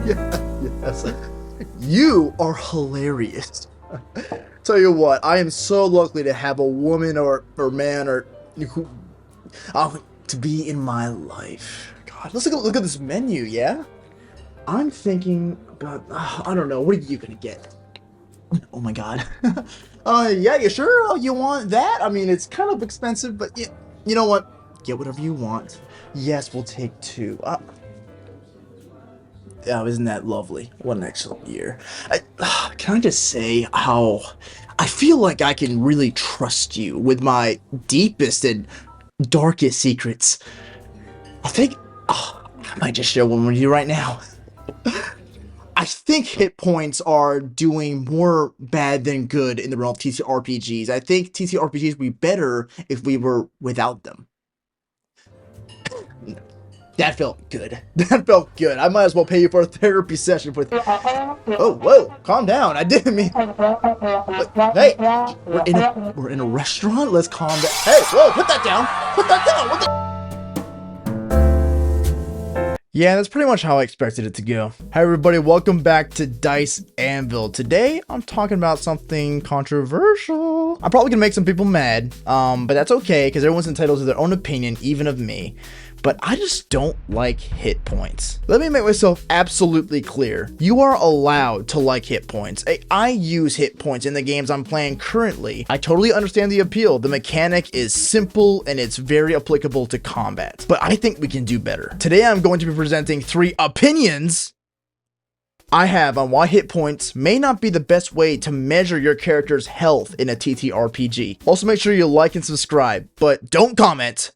Yes. You are hilarious. Tell you what, I am so lucky to have a woman or man or who to be in my life. God, let's look at this menu, yeah? I'm thinking about, I don't know, what are you gonna get? Oh my god. Yeah, you sure? Oh, you want that? I mean, it's kind of expensive, but you know what? Get whatever you want. Yes, we'll take two. Oh, isn't that lovely? What an excellent year. Can I just say how I feel like I can really trust you with my deepest and darkest secrets. I think I might just share one with you right now. I think hit points are doing more bad than good in the realm of TTRPGs. I think TTRPGs would be better if we were without them. That felt good. That felt good. I might as well pay you for a therapy session with. Oh, whoa! Calm down. I didn't mean. Hey, we're in a restaurant. Let's calm down. Hey, whoa! Put that down. Put that down. What the? Yeah, that's pretty much how I expected it to go. Hi everybody, welcome back to Dice Anvil. Today, I'm talking about something controversial. I'm probably gonna make some people mad, but that's okay, because everyone's entitled to their own opinion, even of me. But I just don't like hit points. Let me make myself absolutely clear. You are allowed to like hit points. I use hit points in the games I'm playing currently. I totally understand the appeal. The mechanic is simple and it's very applicable to combat. But I think we can do better. Today I'm going to be presenting 3 opinions I have on why hit points may not be the best way to measure your character's health in a TTRPG. Also make sure you like and subscribe, but don't comment.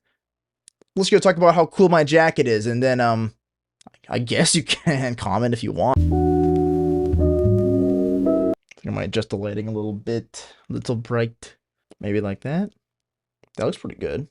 Let's go talk about how cool my jacket is, and then, I guess you can comment if you want. I think I might adjust the lighting a little bright. Maybe like that. That looks pretty good.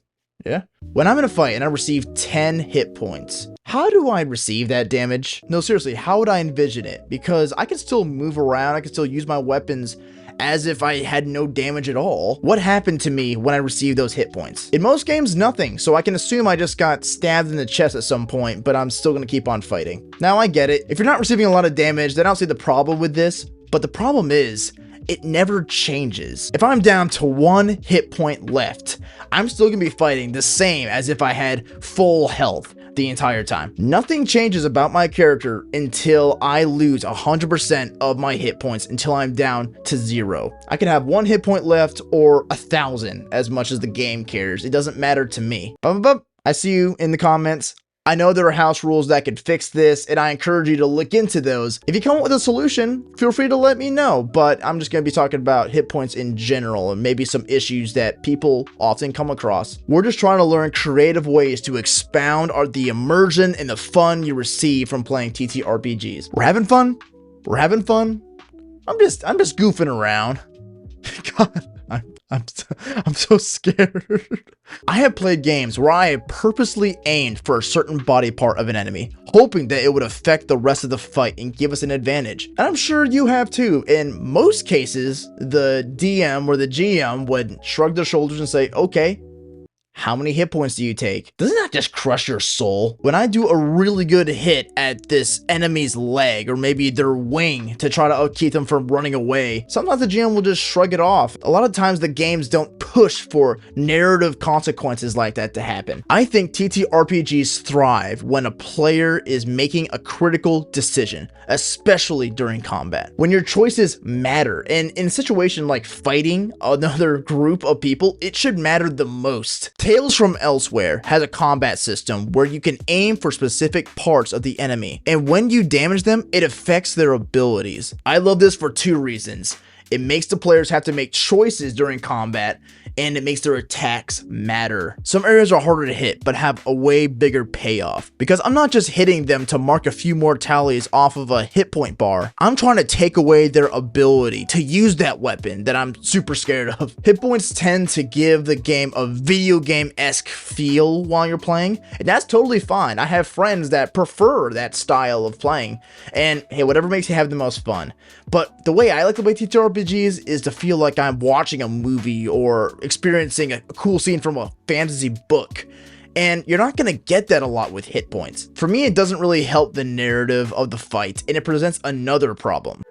Yeah. When I'm in a fight and I receive 10 hit points, how do I receive that damage? No, seriously, how would I envision it? Because I can still move around, I can still use my weapons as if I had no damage at all. What happened to me when I received those hit points? In most games, nothing, so I can assume I just got stabbed in the chest at some point, but I'm still gonna keep on fighting. Now, I get it. If you're not receiving a lot of damage, then I don't see the problem with this, but the problem is, it never changes. If I'm down to 1 hit point left, I'm still gonna be fighting the same as if I had full health the entire time. Nothing changes about my character until I lose 100% of my hit points, until I'm down to 0. I can have 1 hit point left or 1,000, as much as the game cares. It doesn't matter to me. I see you in the comments. I know there are house rules that could fix this, and I encourage you to look into those. If you come up with a solution, feel free to let me know, but I'm just going to be talking about hit points in general, and maybe some issues that people often come across. We're just trying to learn creative ways to expound the immersion and the fun you receive from playing TTRPGs. We're having fun. We're having fun. I'm just goofing around. God. I'm so scared. I have played games where I have purposely aimed for a certain body part of an enemy, hoping that it would affect the rest of the fight and give us an advantage. And I'm sure you have too. In most cases, the DM or the GM would shrug their shoulders and say, okay, how many hit points do you take? Doesn't that just crush your soul? When I do a really good hit at this enemy's leg or maybe their wing to try to keep them from running away, sometimes the GM will just shrug it off. A lot of times the games don't push for narrative consequences like that to happen. I think TTRPGs thrive when a player is making a critical decision, especially during combat. When your choices matter, and in a situation like fighting another group of people, it should matter the most. Tales from Elsewhere has a combat system where you can aim for specific parts of the enemy, and when you damage them, it affects their abilities. I love this for 2 reasons. It makes the players have to make choices during combat, and it makes their attacks matter. Some areas are harder to hit, but have a way bigger payoff. Because I'm not just hitting them to mark a few more tallies off of a hit point bar. I'm trying to take away their ability to use that weapon that I'm super scared of. Hit points tend to give the game a video game-esque feel while you're playing, and that's totally fine. I have friends that prefer that style of playing, and hey, whatever makes you have the most fun. But the way I like to play TTRPGs is to feel like I'm watching a movie or experiencing a cool scene from a fantasy book. and you're not gonna get that a lot with hit points. For me, it doesn't really help the narrative of the fight, and it presents another problem.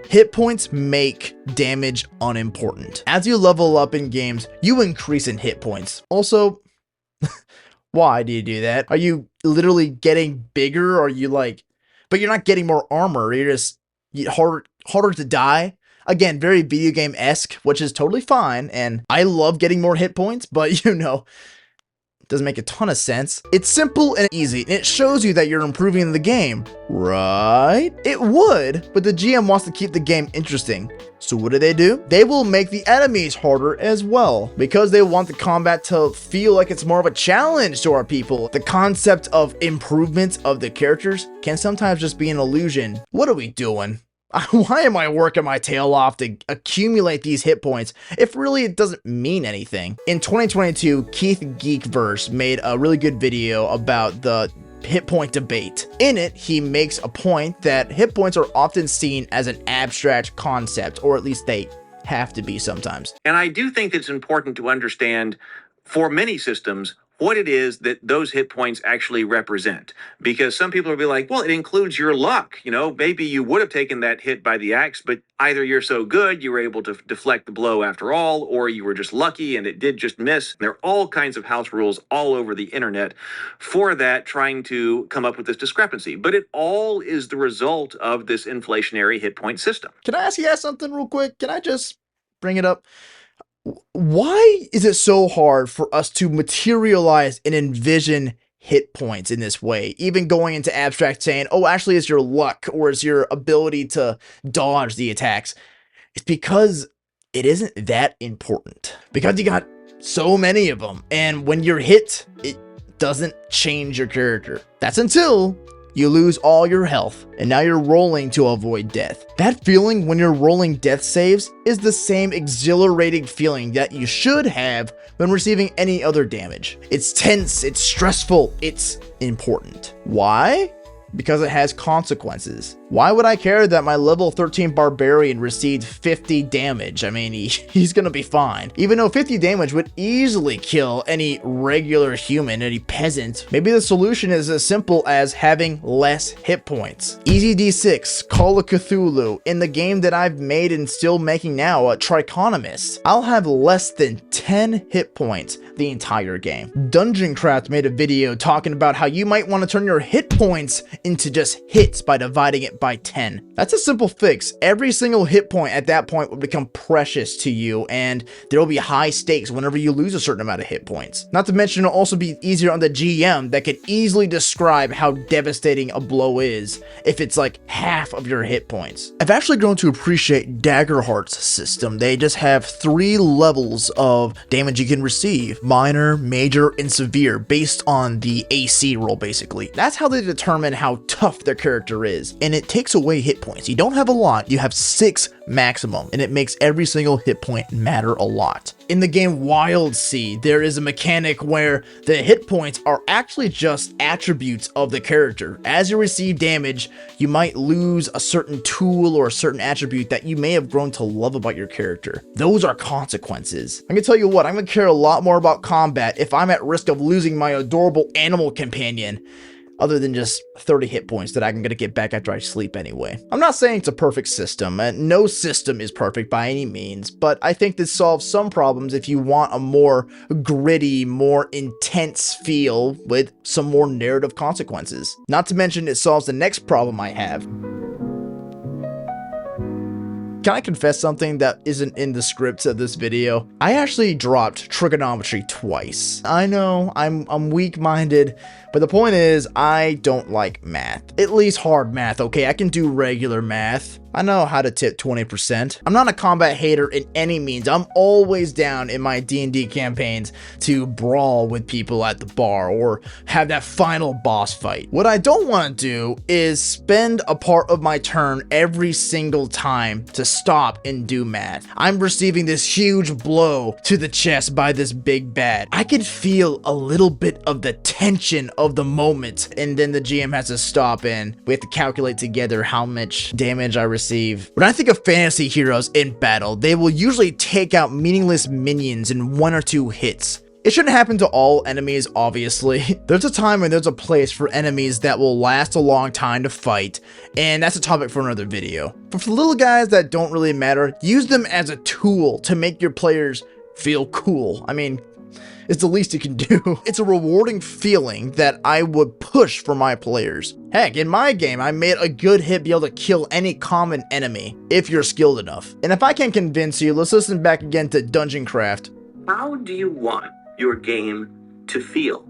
Hit points make damage unimportant. As you level up in games, you increase in hit points. Also, why do you do that? Are you literally getting bigger? Are you like, but you're not getting more armor. You're just harder to die. Again, very video game-esque, which is totally fine. And I love getting more hit points, but you know, doesn't make a ton of sense. It's simple and easy, and it shows you that you're improving the game, right? It would, but the GM wants to keep the game interesting. So what do? They will make the enemies harder as well, because they want the combat to feel like it's more of a challenge to our people. The concept of improvements of the characters can sometimes just be an illusion. What are we doing? Why am I working my tail off to accumulate these hit points if really it doesn't mean anything? In 2022, Heath Geekverse made a really good video about the hit point debate. In it, he makes a point that hit points are often seen as an abstract concept, or at least they have to be sometimes. And I do think it's important to understand, for many systems, what it is that those hit points actually represent. Because some people will be like, well, it includes your luck. You know, maybe you would have taken that hit by the axe, but either you're so good, you were able to deflect the blow after all, or you were just lucky and it did just miss. There are all kinds of house rules all over the internet for that, trying to come up with this discrepancy. But it all is the result of this inflationary hit point system. Can I ask you guys something real quick? Can I just bring it up? Why is it so hard for us to materialize and envision hit points in this way? Even going into abstract saying, oh, actually it's your luck or it's your ability to dodge the attacks. It's because it isn't that important. Because you got so many of them. And when you're hit, it doesn't change your character. That's until you lose all your health, and now you're rolling to avoid death. That feeling when you're rolling death saves is the same exhilarating feeling that you should have when receiving any other damage. It's tense, it's stressful, it's important. Why? Because it has consequences. Why would I care that my level 13 barbarian received 50 damage? I mean, he's gonna be fine. Even though 50 damage would easily kill any regular human, any peasant, maybe the solution is as simple as having less hit points. Easy D6, Call of Cthulhu, in the game that I've made and still making now, a Trichonomist, I'll have less than 10 hit points the entire game. Dungeon Craft made a video talking about how you might want to turn your hit points into just hits by dividing it by 10. That's a simple fix. Every single hit point at that point will become precious to you, and there will be high stakes whenever you lose a certain amount of hit points. Not to mention it'll also be easier on the GM that can easily describe how devastating a blow is if it's like half of your hit points. I've actually grown to appreciate Daggerheart's system. They just have 3 levels of damage you can receive: minor, major, and severe, based on the AC roll basically. That's how they determine how tough their character is, and it takes away hit points. You don't have a lot, you have 6 maximum, and it makes every single hit point matter a lot. In the game Wild Sea, there is a mechanic where the hit points are actually just attributes of the character. As you receive damage, you might lose a certain tool or a certain attribute that you may have grown to love about your character. Those are consequences. I can tell you what, I'm gonna care a lot more about combat if I'm at risk of losing my adorable animal companion, other than just 30 hit points that I'm gonna get back after I sleep anyway. I'm not saying it's a perfect system, and no system is perfect by any means, but I think this solves some problems if you want a more gritty, more intense feel with some more narrative consequences. Not to mention it solves the next problem I have. Can I confess something that isn't in the script of this video? I actually dropped trigonometry twice. I know, I'm weak-minded, but the point is, I don't like math. At least hard math, okay? I can do regular math. I know how to tip 20%. I'm not a combat hater in any means. I'm always down in my D&D campaigns to brawl with people at the bar or have that final boss fight. What I don't want to do is spend a part of my turn every single time to stop and do math. I'm receiving this huge blow to the chest by this big bad. I could feel a little bit of the tension of the moment, and then the GM has to stop and we have to calculate together how much damage I received receive. When I think of fantasy heroes in battle, they will usually take out meaningless minions in 1 or 2 hits. It shouldn't happen to all enemies, obviously. There's a time and there's a place for enemies that will last a long time to fight, and that's a topic for another video. But for the little guys that don't really matter, use them as a tool to make your players feel cool. I mean, it's the least you can do. It's a rewarding feeling that I would push for my players. Heck, in my game, I made a good hit be able to kill any common enemy, if you're skilled enough. And if I can convince you, let's listen back again to Dungeon Craft. How do you want your game to feel?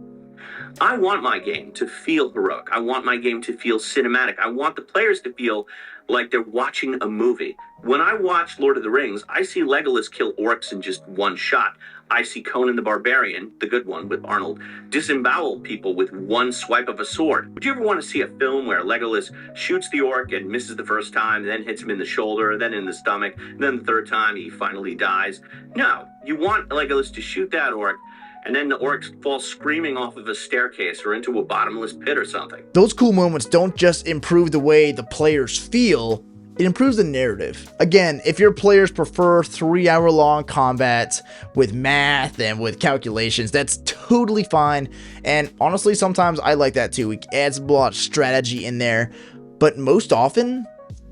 I want my game to feel heroic. I want my game to feel cinematic. I want the players to feel like they're watching a movie. When I watch Lord of the Rings, I see Legolas kill orcs in just one shot. I see Conan the Barbarian, the good one with Arnold, disembowel people with one swipe of a sword. Would you ever want to see a film where Legolas shoots the orc and misses the first time, then hits him in the shoulder, then in the stomach, then the third time he finally dies? No, you want Legolas to shoot that orc, and then the orc falls screaming off of a staircase or into a bottomless pit or something. Those cool moments don't just improve the way the players feel, it improves the narrative. Again, if your players prefer 3-hour-long combats with math and with calculations, that's totally fine. And honestly, sometimes I like that too. It adds a lot of strategy in there, but most often,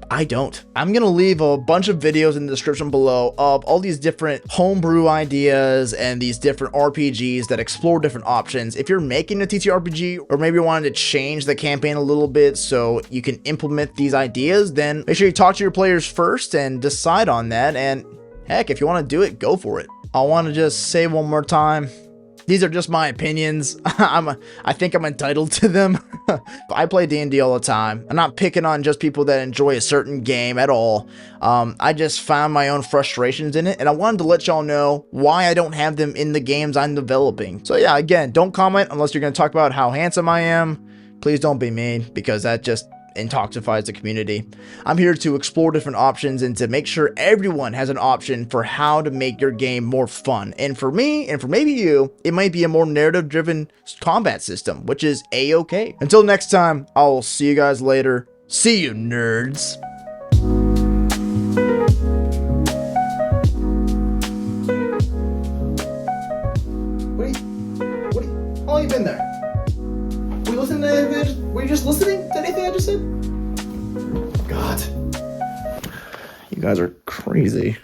I don't. I'm gonna leave a bunch of videos in the description below of all these different homebrew ideas and these different RPGs that explore different options. If you're making a TTRPG, or maybe you're wanting to change the campaign a little bit so you can implement these ideas, then make sure you talk to your players first and decide on that. And heck, if you want to do it, go for it. I want to just say one more time, these are just my opinions. I think I'm entitled to them. I play D&D all the time. I'm not picking on just people that enjoy a certain game at all. I just found my own frustrations in it, and I wanted to let y'all know why I don't have them in the games I'm developing. So yeah, again, don't comment unless you're going to talk about how handsome I am. Please don't be mean, because that just intoxifies the community. I'm here to explore different options and to make sure everyone has an option for how to make your game more fun. And for me, and for maybe you, it might be a more narrative-driven combat system, which is a-okay. Until next time, I'll see you guys later. See you, nerds. How long you been there? Were you just listening to anything I just said? God. You guys are crazy.